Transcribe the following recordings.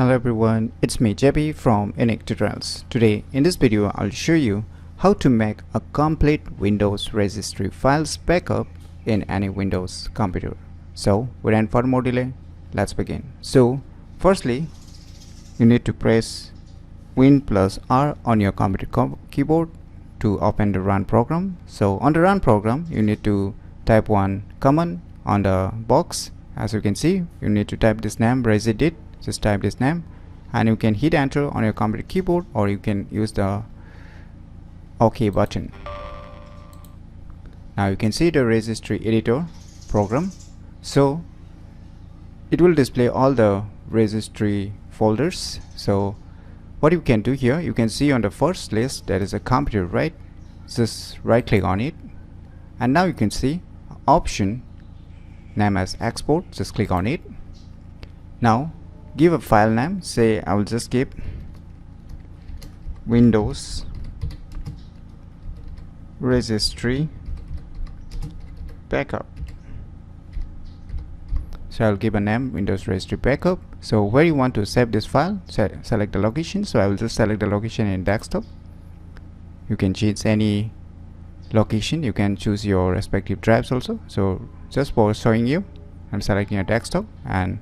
Hello everyone, it's me JB from UniqueTutorials. Today in this video I'll show you how to make a complete Windows Registry Files Backup in any Windows computer. So without further more delay, let's begin. So firstly, you need to press Win plus R on your computer keyboard to open the run program. So on the run program, you need to type one command on the box. As you can see, you need to type this name, regedit. Just type this name and you can hit enter on your computer keyboard, or you can use the OK button. Now you can see the registry editor program. So it will display all the registry folders. So what you can do here, you can see on the first list there is a computer, right? Just right click on it and now you can see option name as export. Just click on it. Now give a file name. Say I will just give Windows Registry Backup. So I'll give a name Windows Registry Backup. So where you want to save this file, select the location. So I will just select the location in desktop. You can change any location, you can choose your respective drives also. So just for showing you, I'm selecting a desktop, and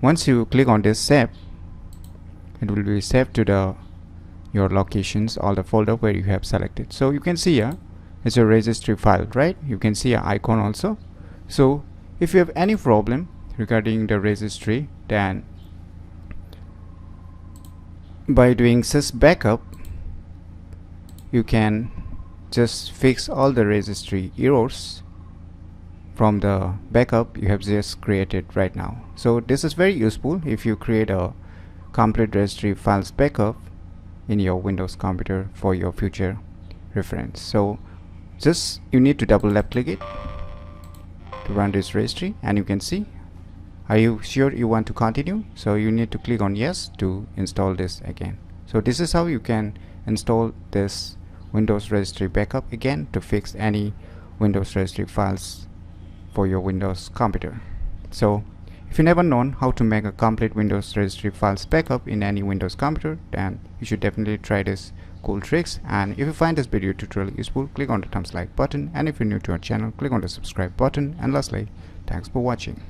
once you click on this save, it will be saved to your locations, all the folder where you have selected. So you can see here it's a registry file, right? You can see an icon also. So if you have any problem regarding the registry, then by doing sys backup you can just fix all the registry errors from the backup you have just created right now. So this is very useful if you create a complete registry files backup in your Windows computer for your future reference. So just you need to double left click it to run this registry, and you can see, are you sure you want to continue? So you need to click on yes to install this again. So this is how you can install this Windows Registry Backup again to fix any Windows Registry files for your Windows computer. So if you never known how to make a complete Windows Registry Files Backup in any Windows computer, then you should definitely try this cool tricks. And if you find this video tutorial useful, click on the thumbs like button, and if you're new to our channel, click on the subscribe button. And lastly, thanks for watching.